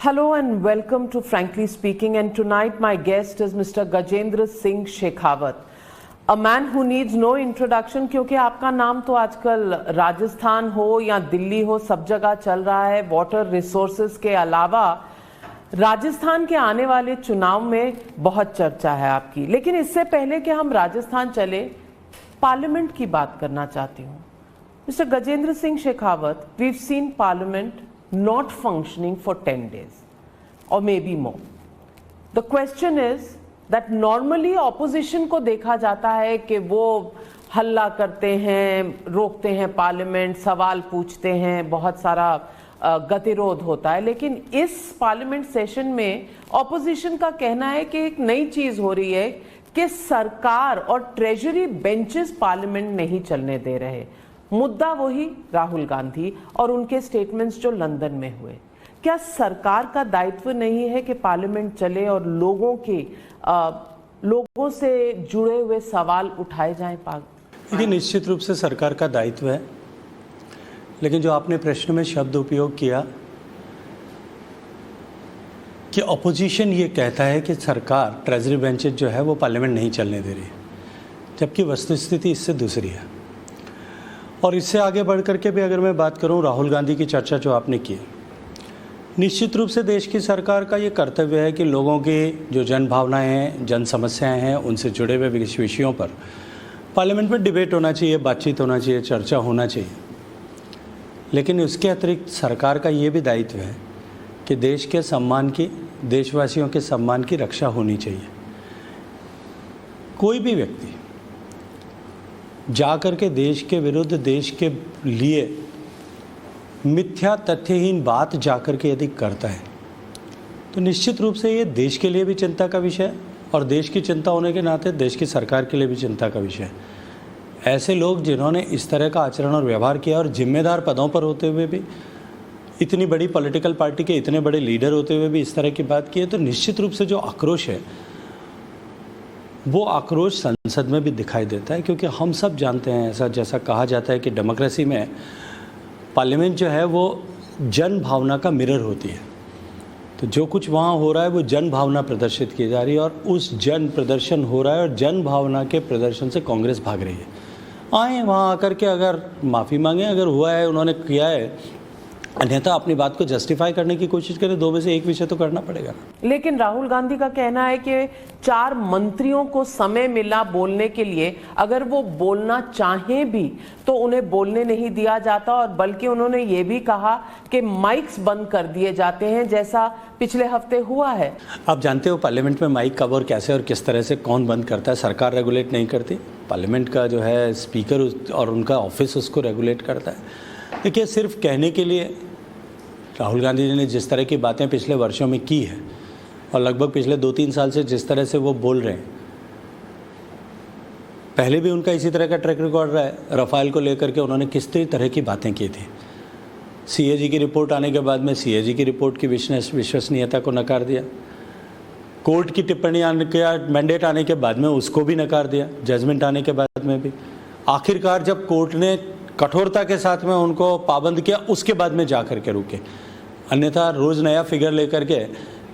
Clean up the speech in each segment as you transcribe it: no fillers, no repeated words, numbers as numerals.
Hello and welcome to Frankly Speaking, and tonight my guest is Mr. Gajendra Singh Shekhawat, a man who needs no introduction क्योंकि आपका नाम तो आजकल राजस्थान हो या दिल्ली हो सब जगह चल रहा है। वाटर रिसोर्सेज के अलावा राजस्थान के आने वाले चुनाव में बहुत चर्चा है आपकी, लेकिन इससे पहले कि हम राजस्थान चले, पार्लियामेंट की बात करना चाहती हूँ। Mr. Gajendra Singh Shekhawat, we've seen Parliament not functioning for 10 days or maybe more. The question is that normally opposition को देखा जाता है कि वो हल्ला करते हैं, रोकते हैं पार्लियामेंट, सवाल पूछते हैं, बहुत सारा गतिरोध होता है, लेकिन इस पार्लियामेंट सेशन में ऑपोजिशन का कहना है कि एक नई चीज हो रही है कि सरकार और ट्रेजरी बेंचेस पार्लियामेंट नहीं चलने दे रहे। मुद्दा वही राहुल गांधी और उनके स्टेटमेंट्स जो लंदन में हुए। क्या सरकार का दायित्व नहीं है कि पार्लियामेंट चले और लोगों से जुड़े हुए सवाल उठाए जाएं? देखिए, निश्चित रूप से सरकार का दायित्व है, लेकिन जो आपने प्रश्न में शब्द उपयोग किया कि ऑपोजिशन ये कहता है कि सरकार ट्रेजरी बेंचेज जो है वो पार्लियामेंट नहीं चलने दे रही, जबकि वस्तुस्थिति इससे दूसरी है। और इससे आगे बढ़ करके भी अगर मैं बात करूं, राहुल गांधी की चर्चा जो आपने की, निश्चित रूप से देश की सरकार का ये कर्तव्य है कि लोगों की जो जन भावनाएं हैं, जन समस्याएं हैं, उनसे जुड़े हुए विषयों पर पार्लियामेंट में डिबेट होना चाहिए, बातचीत होना चाहिए, चर्चा होना चाहिए। लेकिन उसके अतिरिक्त सरकार का ये भी दायित्व है कि देश के सम्मान की, देशवासियों के सम्मान की रक्षा होनी चाहिए। कोई भी व्यक्ति जाकर के देश के विरुद्ध, देश के लिए मिथ्या तथ्यहीन बात जाकर के यदि करता है तो निश्चित रूप से ये देश के लिए भी चिंता का विषय है, और देश की चिंता होने के नाते देश की सरकार के लिए भी चिंता का विषय है। ऐसे लोग जिन्होंने इस तरह का आचरण और व्यवहार किया और जिम्मेदार पदों पर होते हुए भी, इतनी बड़ी पॉलिटिकल पार्टी के इतने बड़े लीडर होते हुए भी इस तरह की बात की है, तो निश्चित रूप से जो आक्रोश है वो आक्रोश संसद में भी दिखाई देता है। क्योंकि हम सब जानते हैं, ऐसा जैसा कहा जाता है कि डेमोक्रेसी में पार्लियामेंट जो है वो जन भावना का मिरर होती है। तो जो कुछ वहाँ हो रहा है वो जन भावना प्रदर्शित की जा रही है, और उस जन प्रदर्शन हो रहा है और जन भावना के प्रदर्शन से कांग्रेस भाग रही है। आए वहाँ आकर के अगर माफ़ी मांगे, अगर हुआ है, उन्होंने किया है, अन्यथा अपनी बात को जस्टिफाई करने की कोशिश करें। दो में से एक विषय तो करना पड़ेगा। लेकिन राहुल गांधी का कहना है कि 4 मंत्रियों को समय मिला बोलने के लिए, अगर वो बोलना चाहें भी तो उन्हें बोलने नहीं दिया जाता, और बल्कि उन्होंने ये भी कहा कि माइक्स बंद कर दिए जाते हैं, जैसा पिछले हफ्ते हुआ है। आप जानते हो पार्लियामेंट में माइक कब और कैसे और किस तरह से कौन बंद करता है? सरकार रेगुलेट नहीं करती, पार्लियामेंट का जो है स्पीकर और उनका ऑफिस उसको रेगुलेट करता है। देखिए, सिर्फ कहने के लिए राहुल गांधी जी ने जिस तरह की बातें पिछले वर्षों में की है, और लगभग पिछले 2-3 साल से जिस तरह से वो बोल रहे हैं, पहले भी उनका इसी तरह का ट्रैक रिकॉर्ड रहा है। रफाल को लेकर के उन्होंने किस तरह की बातें की थी। सीएजी की रिपोर्ट आने के बाद में सीएजी की रिपोर्ट की विश्वसनीयता को नकार दिया। कोर्ट की टिप्पणी आने के, मैंडेट आने के बाद में उसको भी नकार दिया, जजमेंट आने के बाद में भी। आखिरकार जब कोर्ट ने कठोरता के साथ में उनको पाबंद किया, उसके बाद में जा कर के रुके। अन्यथा रोज़ नया फिगर लेकर के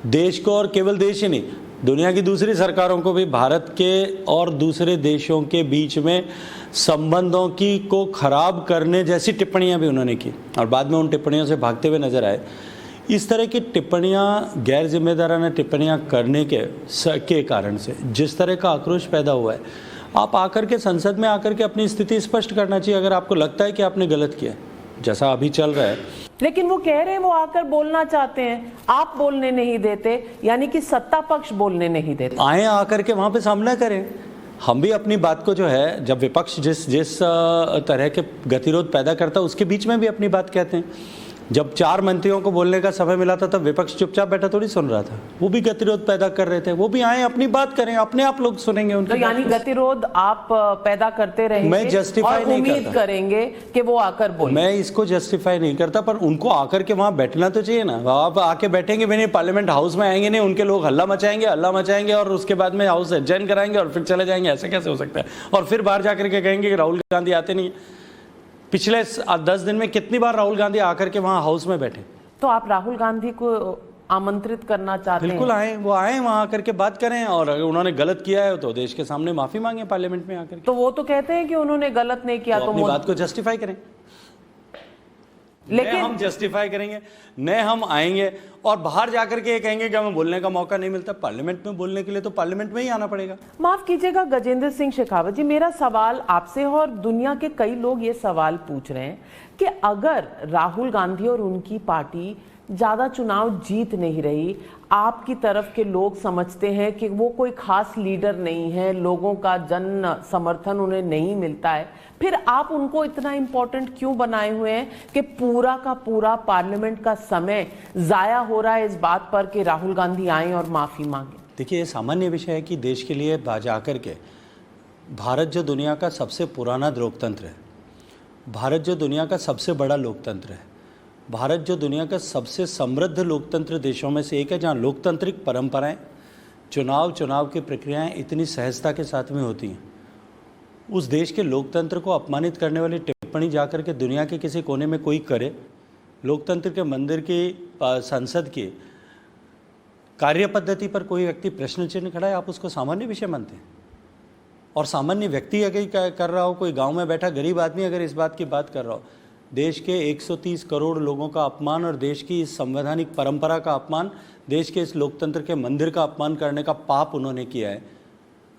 देश को, और केवल देश ही नहीं, दुनिया की दूसरी सरकारों को भी भारत के और दूसरे देशों के बीच में संबंधों की को खराब करने जैसी टिप्पणियां भी उन्होंने की, और बाद में उन टिप्पणियों से भागते हुए नजर आए। इस तरह की टिप्पणियां, गैर जिम्मेदाराना टिप्पणियां करने के कारण से जिस तरह का आक्रोश पैदा हुआ है, आप आकर के संसद में आकर के अपनी स्थिति स्पष्ट करना चाहिए अगर आपको लगता है कि आपने गलत किया, जैसा अभी चल रहा है। लेकिन वो कह रहे हैं वो आकर बोलना चाहते हैं, आप बोलने नहीं देते, यानी कि सत्ता पक्ष बोलने नहीं देते। आए आकर के वहां पे सामना करें। हम भी अपनी बात को जो है, जब विपक्ष जिस तरह के गतिरोध पैदा करता है उसके बीच में भी अपनी बात कहते हैं। जब 4 मंत्रियों को बोलने का समय मिला था तब विपक्ष चुपचाप बैठा थोड़ी सुन रहा था, वो भी गतिरोध पैदा कर रहे थे। वो भी आए, अपनी बात करें, अपने आप लोग सुनेंगे उनकी। तो यानी गतिरोध आप पैदा करते रहेंगे, मैं जस्टिफाई नहीं करता, उम्मीद करेंगे कि वो आकर बोले। मैं इसको जस्टिफाई नहीं करता, पर उनको आकर के वहां बैठना तो चाहिए ना। आप आके बैठेंगे भी नहीं, पार्लियामेंट हाउस में आएंगे नहीं, उनके लोग हल्ला मचाएंगे और उसके बाद में हाउस एडजर्न कराएंगे और फिर चले जाएंगे। ऐसे कैसे हो सकता है? और फिर बाहर जाकर के कहेंगे कि राहुल गांधी आते नहीं। पिछले 10 दिन में कितनी बार राहुल गांधी आकर के वहां हाउस में बैठे? तो आप राहुल गांधी को आमंत्रित करना चाहते हैं? बिल्कुल आए, वो आए वहां आकर के बात करें, और अगर उन्होंने गलत किया है तो देश के सामने माफी मांगे पार्लियामेंट में आकर के। तो वो तो कहते हैं कि उन्होंने गलत नहीं किया, तो अपनी बात को जस्टिफाई करें। लेकिन हम जस्टिफाई करेंगे, न हम आएंगे और बाहर जाकर के ये कहेंगे कि हमें बोलने का मौका नहीं मिलता। पार्लियामेंट में बोलने के लिए तो पार्लियामेंट में ही आना पड़ेगा। माफ कीजिएगा गजेंद्र सिंह शेखावत जी, मेरा सवाल आपसे, और दुनिया के कई लोग ये सवाल पूछ रहे हैं कि अगर राहुल गांधी और उनकी पार्टी ज्यादा चुनाव जीत नहीं रही, आपकी तरफ के लोग समझते हैं कि वो कोई खास लीडर नहीं है, लोगों का जन समर्थन उन्हें नहीं मिलता है, फिर आप उनको इतना इंपॉर्टेंट क्यों बनाए हुए हैं कि पूरा का पूरा पार्लियामेंट का समय जाया हो रहा है इस बात पर कि राहुल गांधी आए और माफी मांगे? देखिए, ये सामान्य विषय है कि देश के लिए जाकर के भारत जो दुनिया का सबसे पुराना लोकतंत्र है, भारत जो दुनिया का सबसे बड़ा लोकतंत्र है, भारत जो दुनिया का सबसे समृद्ध लोकतंत्र देशों में से एक है, जहाँ लोकतांत्रिक परंपराएं, चुनाव की प्रक्रियाएं इतनी सहजता के साथ में होती हैं, उस देश के लोकतंत्र को अपमानित करने वाली टिप्पणी जाकर के दुनिया के किसी कोने में कोई करे, लोकतंत्र के मंदिर की, संसद की कार्य पद्धति पर कोई व्यक्ति प्रश्न चिन्ह खड़ा है, आप उसको सामान्य विषय मानते हैं? और सामान्य व्यक्ति अगर कर रहा हो, कोई गांव में बैठा गरीब आदमी अगर इस बात की बात कर रहा हो, देश के 130 करोड़ लोगों का अपमान और देश की इस संवैधानिक परंपरा का अपमान, देश के इस लोकतंत्र के मंदिर का अपमान करने का पाप उन्होंने किया है,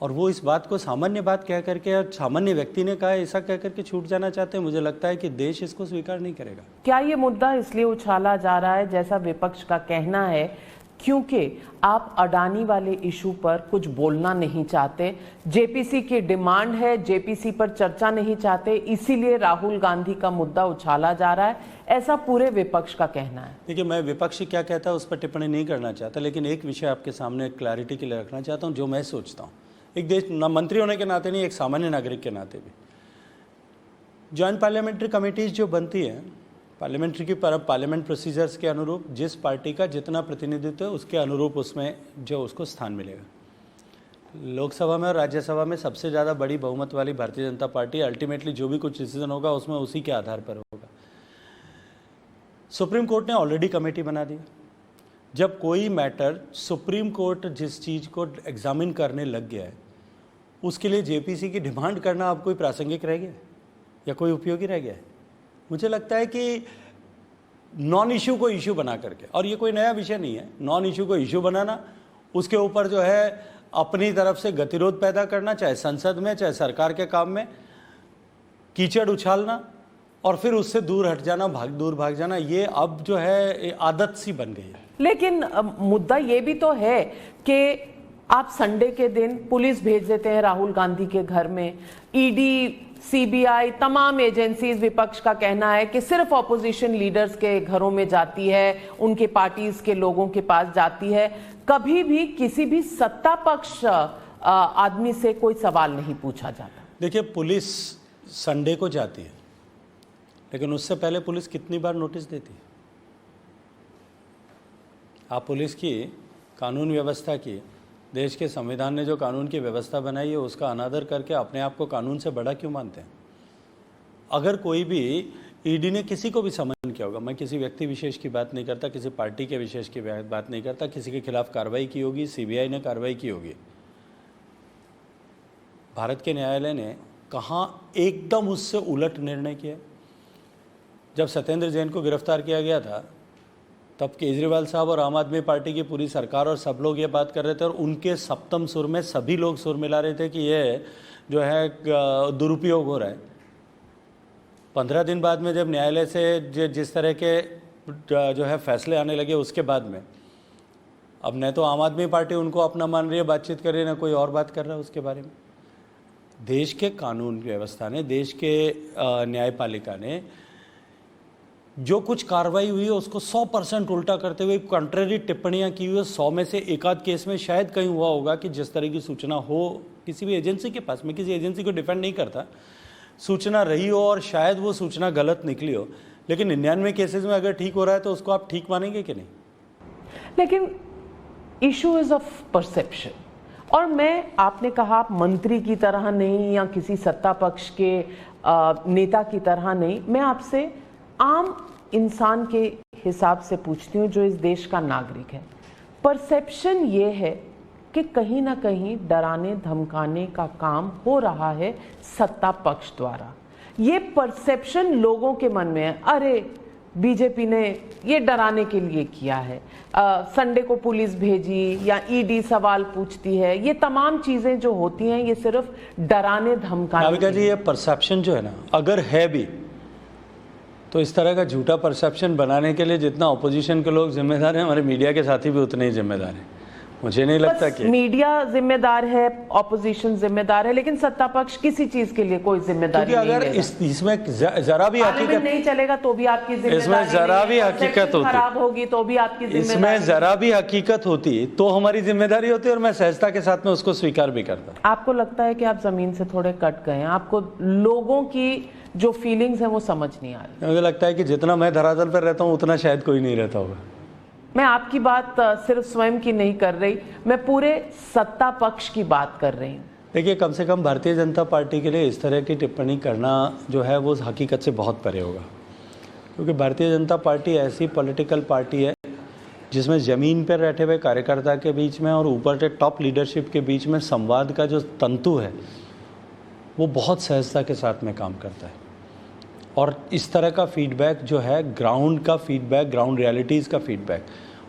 और वो इस बात को सामान्य बात कह करके और सामान्य व्यक्ति ने कहा ऐसा कह करके छूट जाना चाहते हैं। मुझे लगता है कि देश इसको स्वीकार नहीं करेगा। क्या ये मुद्दा इसलिए उछाला जा रहा है, जैसा विपक्ष का कहना है, क्योंकि आप अडानी वाले इशू पर कुछ बोलना नहीं चाहते, जेपीसी की डिमांड है, जेपीसी पर चर्चा नहीं चाहते, इसीलिए राहुल गांधी का मुद्दा उछाला जा रहा है, ऐसा पूरे विपक्ष का कहना है? देखिए, मैं विपक्ष क्या कहता है उस पर टिप्पणी नहीं करना चाहता, लेकिन एक विषय आपके सामने क्लैरिटी के लिए रखना चाहता हूँ, जो मैं सोचता हूँ एक देश मंत्री होने के नाते नहीं, एक सामान्य नागरिक के नाते भी। जॉइंट पार्लियामेंट्री कमेटीज जो बनती है पार्लियामेंट प्रोसीजर्स के अनुरूप, जिस पार्टी का जितना प्रतिनिधित्व है उसके अनुरूप उसमें जो उसको स्थान मिलेगा। लोकसभा में और राज्यसभा में सबसे ज़्यादा बड़ी बहुमत वाली भारतीय जनता पार्टी, अल्टीमेटली जो भी कुछ डिसीजन होगा उसमें उसी के आधार पर होगा। सुप्रीम कोर्ट ने ऑलरेडी कमेटी बना दी। जब कोई मैटर सुप्रीम कोर्ट जिस चीज़ को एग्जामिन करने लग गया है, उसके लिए जेपीसी की डिमांड करना अब कोई प्रासंगिक रह गया या कोई उपयोगी रह गया है? मुझे लगता है कि नॉन इशू को इशू बना करके, और ये कोई नया विषय नहीं है, नॉन इशू को इशू बनाना, उसके ऊपर जो है अपनी तरफ से गतिरोध पैदा करना, चाहे संसद में चाहे सरकार के काम में, कीचड़ उछालना और फिर उससे दूर हट जाना, दूर भाग जाना, ये अब जो है आदत सी बन गई है। लेकिन मुद्दा ये भी तो है कि आप संडे के दिन पुलिस भेज देते हैं राहुल गांधी के घर में, ईडी, सीबीआई, तमाम एजेंसीज, विपक्ष का कहना है कि सिर्फ ऑपोजिशन लीडर्स के घरों में जाती है, उनके पार्टीज के लोगों के पास जाती है, कभी भी किसी भी सत्ता पक्ष आदमी से कोई सवाल नहीं पूछा जाता। देखिए, पुलिस संडे को जाती है, लेकिन उससे पहले पुलिस कितनी बार नोटिस देती है? आप पुलिस की, कानून व्यवस्था की, देश के संविधान ने जो कानून की व्यवस्था बनाई है उसका अनादर करके अपने आप को कानून से बड़ा क्यों मानते हैं? अगर कोई भी ईडी ने किसी को भी समन किया होगा, मैं किसी व्यक्ति विशेष की बात नहीं करता, किसी पार्टी के विशेष की बात नहीं करता, किसी के खिलाफ कार्रवाई की होगी, सीबीआई ने कार्रवाई की होगी, भारत के न्यायालय ने कहाँ एकदम उससे उलट निर्णय किया? जब सत्येंद्र जैन को गिरफ्तार किया गया था, तब केजरीवाल साहब और आम आदमी पार्टी की पूरी सरकार और सब लोग ये बात कर रहे थे, और उनके सप्तम सुर में सभी लोग सुर मिला रहे थे कि ये जो है दुरुपयोग हो रहा है। 15 दिन बाद में जब न्यायालय से जिस तरह के जो है फैसले आने लगे, उसके बाद में अब न तो आम आदमी पार्टी उनको अपना मान रही है, बातचीत कर रही है, न कोई और बात कर रहा है उसके बारे में। देश के कानून व्यवस्था ने, देश के न्यायपालिका ने जो कुछ कार्रवाई हुई है उसको 100% उल्टा करते हुए कंट्रेरी टिप्पणियां की हुई है। 100 में से एक आध केस में शायद कहीं हुआ होगा कि जिस तरह की सूचना हो किसी भी एजेंसी के पास, मैं किसी एजेंसी को डिफेंड नहीं करता, सूचना रही हो और शायद वो सूचना गलत निकली हो, लेकिन 99 केसेस में अगर ठीक हो रहा है तो उसको आप ठीक मानेंगे कि नहीं? लेकिन इशू इज ऑफ परसेप्शन, और मैं, आपने कहा आप मंत्री की तरह नहीं या किसी सत्ता पक्ष के नेता की तरह नहीं, मैं आपसे आम इंसान के हिसाब से पूछती हूँ जो इस देश का नागरिक है। परसेप्शन ये है कि कहीं ना कहीं डराने धमकाने का काम हो रहा है सत्ता पक्ष द्वारा। ये परसेप्शन लोगों के मन में है, अरे बीजेपी ने ये डराने के लिए किया है, संडे को पुलिस भेजी या ईडी सवाल पूछती है, ये तमाम चीजें जो होती हैं ये सिर्फ डराने धमकाने। नाविका जी, ये परसेप्शन जो है ना, अगर है भी तो इस तरह का झूठा परसेप्शन बनाने के लिए जितना ऑपोजिशन के लोग जिम्मेदार हैं, हमारे मीडिया के साथी भी उतने ही जिम्मेदार हैं। मुझे नहीं लगता कि मीडिया जिम्मेदार है, ऑपोजिशन जिम्मेदार है, लेकिन सत्ता पक्ष किसी चीज के लिए कोई जिम्मेदारी नहीं अगर इसमें जरा भी हकीकत नहीं चलेगा तो भी आपकी जिम्मेदारी, इसमें जरा भी हकीकत होती, खराब होगी तो भी आपकी जिम्मेदारी, इसमें जरा भी हकीकत होती तो हमारी जिम्मेदारी होती और मैं सहजता के साथ में उसको स्वीकार भी करता। आपको लगता है कि आप जमीन से थोड़े कट गए हैं, आपको लोगों की जो फीलिंग्स है वो समझ नहीं आ रही? मुझे लगता है कि जितना मैं धरातल पर रहता हूँ उतना शायद कोई नहीं रहता होगा। मैं आपकी बात सिर्फ स्वयं की नहीं कर रही, मैं पूरे सत्ता पक्ष की बात कर रही हूँ। देखिए, कम से कम भारतीय जनता पार्टी के लिए इस तरह की टिप्पणी करना जो है वो हकीकत से बहुत परे होगा, क्योंकि भारतीय जनता पार्टी ऐसी पॉलिटिकल पार्टी है जिसमें ज़मीन पर बैठे हुए कार्यकर्ता के बीच में और ऊपर के टॉप लीडरशिप के बीच में संवाद का जो तंतु है वो बहुत सहजता के साथ में काम करता है। और इस तरह का फीडबैक जो है, ग्राउंड का फीडबैक, ग्राउंड रियलिटीज़ का फीडबैक,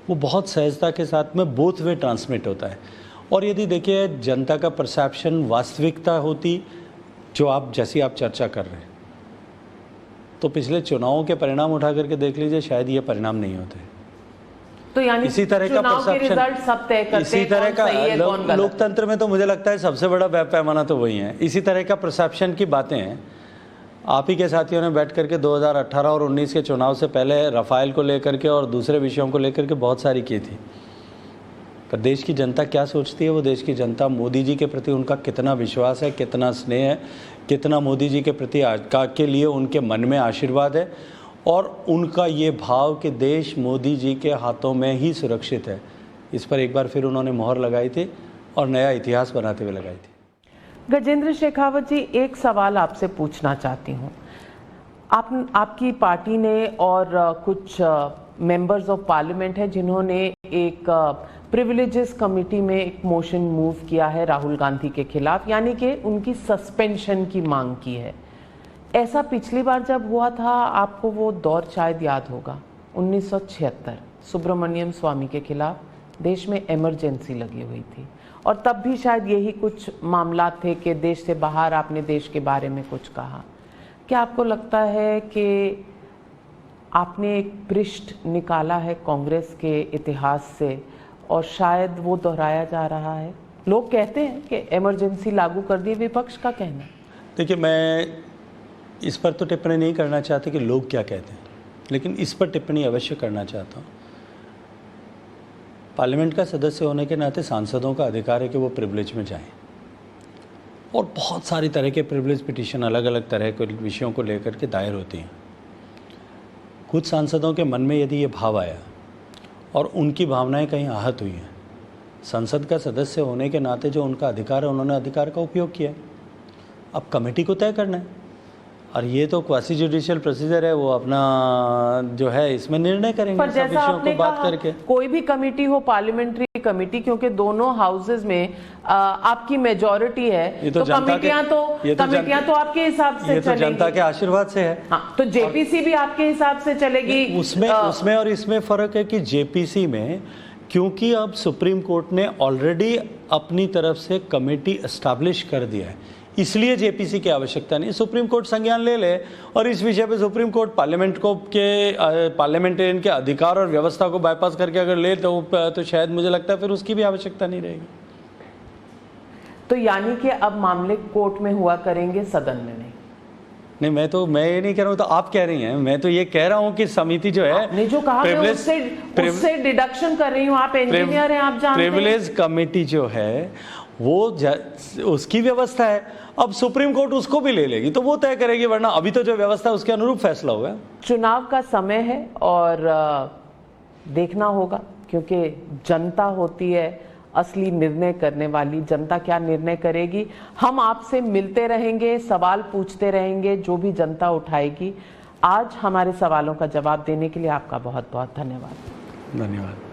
वो बहुत सहजता के साथ में बोथ वे ट्रांसमिट होता है। और यदि देखिए जनता का परसेप्शन वास्तविकता होती जो आप जैसी आप चर्चा कर रहे हैं, तो पिछले चुनावों के परिणाम उठा करके देख लीजिए, शायद ये परिणाम नहीं होते। तो यानी इसी तरह का परसेप्शन, सब तय करते इसी तरह का लोकतंत्र में तो मुझे लगता है सबसे बड़ा पैमाना तो वही है। इसी तरह का परसेप्शन की बातें हैं। आप ही के साथियों ने बैठ करके 2018 और 19 के चुनाव से पहले रफाल को लेकर के और दूसरे विषयों को लेकर के बहुत सारी की थी। पर देश की जनता क्या सोचती है, वो देश की जनता मोदी जी के प्रति उनका कितना विश्वास है, कितना स्नेह है, कितना मोदी जी के प्रति के लिए उनके मन में आशीर्वाद है, और उनका ये भाव कि देश मोदी जी के हाथों में ही सुरक्षित है, इस पर एक बार फिर उन्होंने मोहर लगाई थी और नया इतिहास बनाते हुए लगाई थी। गजेंद्र शेखावत जी, एक सवाल आपसे पूछना चाहती हूँ। आपकी पार्टी ने और कुछ मेंबर्स ऑफ पार्लियामेंट है जिन्होंने एक प्रिविलेजेस कमेटी में एक मोशन मूव किया है राहुल गांधी के खिलाफ, यानी कि उनकी सस्पेंशन की मांग की है। ऐसा पिछली बार जब हुआ था, आपको वो दौर शायद याद होगा, 1976 सुब्रमण्यम स्वामी के खिलाफ देश में इमरजेंसी लगी हुई थी, और तब भी शायद यही कुछ मामला थे कि देश से बाहर आपने देश के बारे में कुछ कहा। क्या आपको लगता है कि आपने एक पृष्ठ निकाला है कांग्रेस के इतिहास से और शायद वो दोहराया जा रहा है? लोग कहते हैं कि इमरजेंसी लागू कर दी, विपक्ष का कहना। देखिए, मैं इस पर तो टिप्पणी नहीं करना चाहता कि लोग क्या कहते हैं, लेकिन इस पर टिप्पणी अवश्य करना चाहता हूँ। पार्लियामेंट का सदस्य होने के नाते सांसदों का अधिकार है कि वो प्रिविलेज में जाएं, और बहुत सारी तरह के प्रिविलेज पिटीशन अलग अलग तरह के विषयों को लेकर के दायर होती हैं। कुछ सांसदों के मन में यदि ये भाव आया और उनकी भावनाएं कहीं आहत हुई हैं, संसद का सदस्य होने के नाते जो उनका अधिकार है, उन्होंने अधिकार का उपयोग किया। अब कमेटी को तय करना है, और ये तो क्वासी जुडिशियल प्रोसीजर है, वो अपना जो है इसमें निर्णय करेंगे सब विषयों को बात करके। कोई भी कमेटी हो, पार्लियामेंट्री कमेटी, क्योंकि दोनों हाउसेज में आपकी मेजॉरिटी है, तो कमेटियां तो आपके हिसाब से चलेंगी। जनता के आशीर्वाद से है। हाँ, तो जेपीसी भी आपके हिसाब से चलेगी। उसमें और इसमें फर्क है कि जेपीसी में, क्योंकि अब सुप्रीम कोर्ट ने ऑलरेडी अपनी तरफ से कमेटी एस्टैब्लिश कर दिया है, इसलिए जेपीसी की आवश्यकता नहीं। सुप्रीम कोर्ट संज्ञान ले ले और इस विषय पे सुप्रीम कोर्ट पार्लियामेंटेरियन के अधिकार और व्यवस्था को बाईपास करके अगर ले तो शायद मुझे लगता है फिर उसकी भी आवश्यकता नहीं रहेगी। तो यानी कि अब मामले कोर्ट में हुआ करेंगे, सदन में नहीं। मैं ये नहीं कह रहा हूँ, तो आप कह रही हैं। मैं तो ये कह रहा हूँ कि समिति जो है, आपने जो कहा मैं उससे डिडक्शन कर रही हूँ। आप इंजीनियर हैं, आप जानते हैं। प्रिविलेज कमेटी जो है वो उसकी व्यवस्था है, अब सुप्रीम कोर्ट उसको भी ले लेगी तो वो तय करेगी, वरना अभी तो जो व्यवस्था है उसके अनुरूप फैसला होगा। चुनाव का समय है और देखना होगा, क्योंकि जनता होती है असली निर्णय करने वाली। जनता क्या निर्णय करेगी, हम आपसे मिलते रहेंगे, सवाल पूछते रहेंगे, जो भी जनता उठाएगी आज हमारे सवालों का जवाब देने के लिए आपका बहुत बहुत धन्यवाद। धन्यवाद।